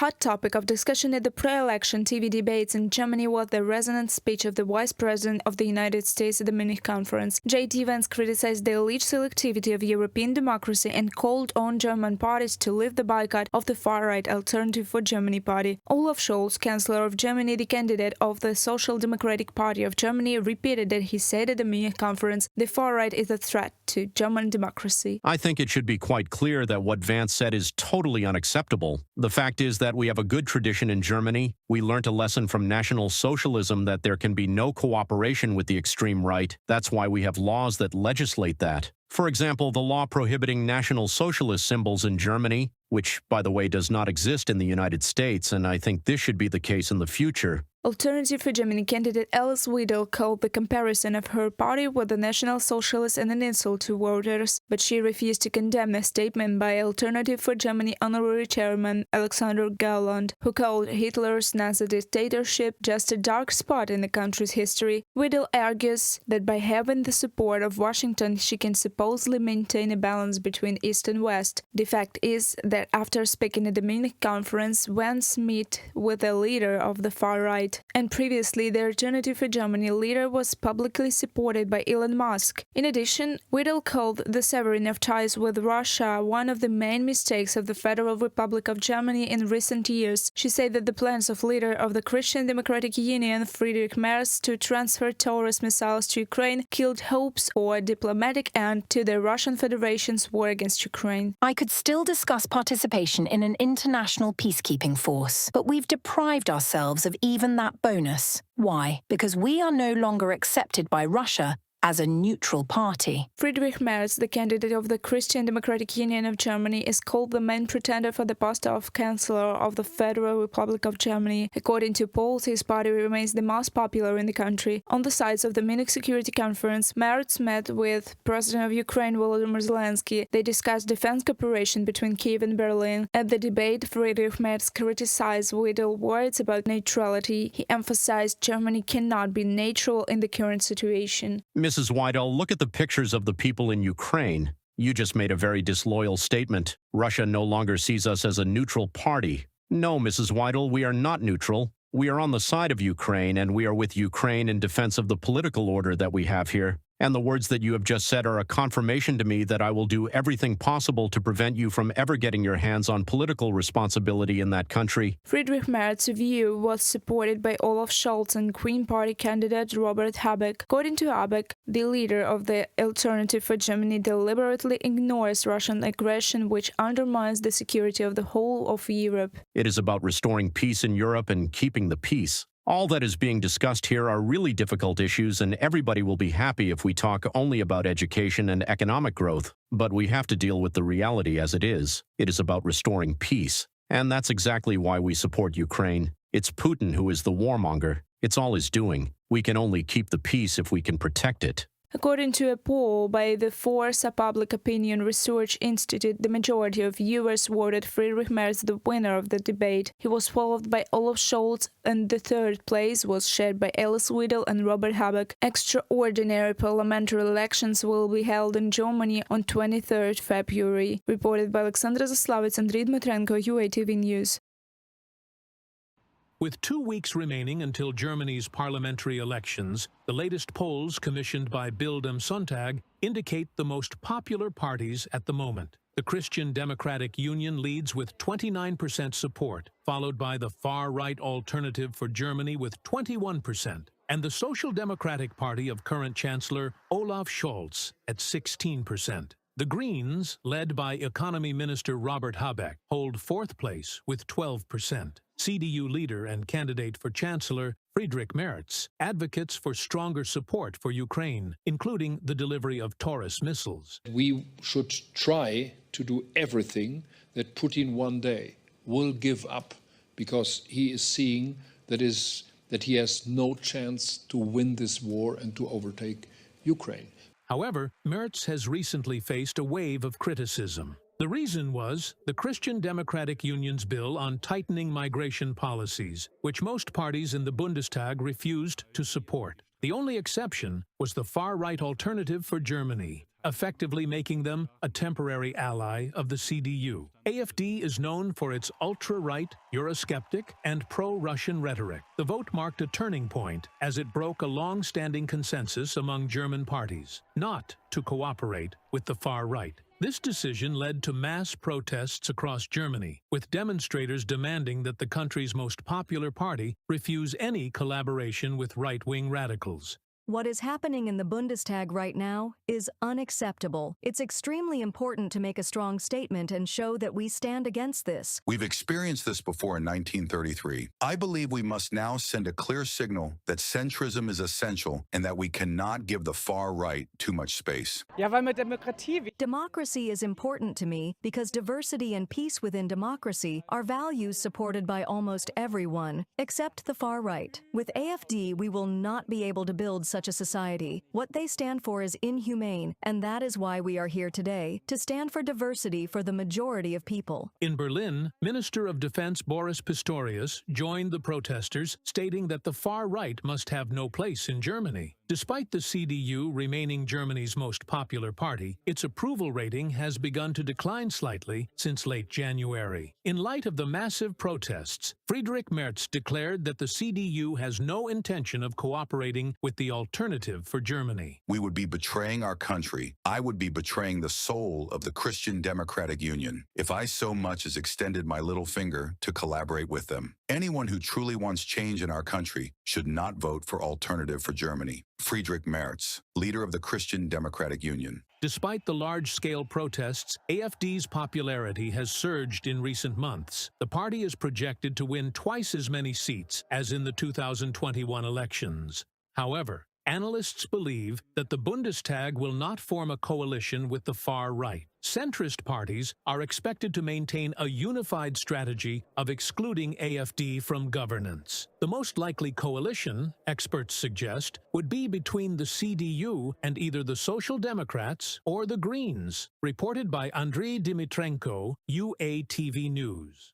hot topic of discussion at the pre-election TV debates in Germany was the resonant speech of the Vice President of the United States at the Munich conference. Vance criticized the alleged selectivity of European democracy and called on German parties to lift the boycott of the far-right Alternative for Germany party. Olaf Scholz, Chancellor of Germany, the candidate of the Social Democratic Party of Germany, repeated that he said at the Munich conference, the far-right is a threat to German democracy. I think it should be quite clear that what Vance said is totally unacceptable. The fact is that we have a good tradition in Germany. We learnt a lesson from National Socialism that there can be no cooperation with the extreme right. That's why we have laws that legislate that. For example, the law prohibiting National Socialist symbols in Germany, which, by the way, does not exist in the United States, and I think this should be the case in the future. Alternative for Germany candidate Alice Weidel called the comparison of her party with the National Socialists an insult to voters, but she refused to condemn a statement by Alternative for Germany honorary chairman Alexander Gauland, who called Hitler's Nazi dictatorship just a dark spot in the country's history. Weidel argues that by having the support of Washington, she can supposedly maintain a balance between East and West. The fact is that after speaking at the Munich conference, Vance met with the leader of the far right. And previously, the Alternative for Germany leader was publicly supported by Elon Musk. In addition, Weidel called the severing of ties with Russia one of the main mistakes of the Federal Republic of Germany in recent years. She said that the plans of leader of the Christian Democratic Union, Friedrich Merz, to transfer Taurus missiles to Ukraine killed hopes for a diplomatic end to the Russian Federation's war against Ukraine. I could still discuss participation in an international peacekeeping force, but we've deprived ourselves of even that bonus. Why? Because we are no longer accepted by Russia as a neutral party. Friedrich Merz, the candidate of the Christian Democratic Union of Germany, is called the main pretender for the post of Chancellor of the Federal Republic of Germany. According to polls, his party remains the most popular in the country. On the sides of the Munich Security Conference, Merz met with President of Ukraine Volodymyr Zelensky. They discussed defense cooperation between Kiev and Berlin. At the debate, Friedrich Merz criticized Weidel words about neutrality. He emphasized Germany cannot be neutral in the current situation. Mrs. Weidel, look at the pictures of the people in Ukraine. You just made a very disloyal statement. Russia no longer sees us as a neutral party. No, Mrs. Weidel, we are not neutral. We are on the side of Ukraine, and we are with Ukraine in defense of the political order that we have here. And the words that you have just said are a confirmation to me that I will do everything possible to prevent you from ever getting your hands on political responsibility in that country. Friedrich Merz's view was supported by Olaf Scholz and Green Party candidate Robert Habeck. According to Habeck, the leader of the Alternative for Germany deliberately ignores Russian aggression, which undermines the security of the whole of Europe. It is about restoring peace in Europe and keeping the peace. All that is being discussed here are really difficult issues, and everybody will be happy if we talk only about education and economic growth. But we have to deal with the reality as it is. It is about restoring peace. And that's exactly why we support Ukraine. It's Putin who is the warmonger. It's all he's doing. We can only keep the peace if we can protect it. According to a poll by the Forza Public Opinion Research Institute, the majority of viewers voted Friedrich Merz the winner of the debate. He was followed by Olaf Scholz, and the third place was shared by Alice Weidel and Robert Habeck. Extraordinary parliamentary elections will be held in Germany on 23rd February. Reported by Alexandra Zaslavets and Dmitrenko, UATV News. With 2 weeks remaining until Germany's parliamentary elections, the latest polls commissioned by Bild am Sonntag indicate the most popular parties at the moment. The Christian Democratic Union leads with 29% support, followed by the far-right Alternative for Germany with 21%, and the Social Democratic Party of current Chancellor Olaf Scholz at 16%. The Greens, led by Economy Minister Robert Habeck, hold fourth place with 12%. CDU leader and candidate for Chancellor Friedrich Merz advocates for stronger support for Ukraine, including the delivery of Taurus missiles. We should try to do everything that Putin one day will give up, because he is seeing that he has no chance to win this war and to overtake Ukraine. However, Merz has recently faced a wave of criticism. The reason was the Christian Democratic Union's bill on tightening migration policies, which most parties in the Bundestag refused to support. The only exception was the far-right Alternative for Germany, effectively making them a temporary ally of the CDU. AfD is known for its ultra-right, Eurosceptic, and pro-Russian rhetoric. The vote marked a turning point as it broke a long-standing consensus among German parties, not to cooperate with the far right. This decision led to mass protests across Germany, with demonstrators demanding that the country's most popular party refuse any collaboration with right-wing radicals. What is happening in the Bundestag right now is unacceptable. It's extremely important to make a strong statement and show that we stand against this. We've experienced this before in 1933. I believe we must now send a clear signal that centrism is essential and that we cannot give the far right too much space. Democracy is important to me because diversity and peace within democracy are values supported by almost everyone, except the far right. With AfD, we will not be able to build such a society. What they stand for is inhumane, and that is why we are here today, to stand for diversity for the majority of people. In Berlin, Minister of Defense Boris Pistorius joined the protesters, stating that the far right must have no place in Germany. Despite the CDU remaining Germany's most popular party, its approval rating has begun to decline slightly since late January. In light of the massive protests, Friedrich Merz declared that the CDU has no intention of cooperating with the alternative for Germany. We would be betraying our country. I would be betraying the soul of the Christian Democratic Union if I so much as extended my little finger to collaborate with them. Anyone who truly wants change in our country should not vote for Alternative for Germany. Friedrich Merz, leader of the Christian Democratic Union. Despite the large-scale protests, AfD's popularity has surged in recent months. The party is projected to win twice as many seats as in the 2021 elections. However, analysts believe that the Bundestag will not form a coalition with the far right. Centrist parties are expected to maintain a unified strategy of excluding AfD from governance. The most likely coalition, experts suggest, would be between the CDU and either the Social Democrats or the Greens, reported by Andriy Dimitrenko, UATV News.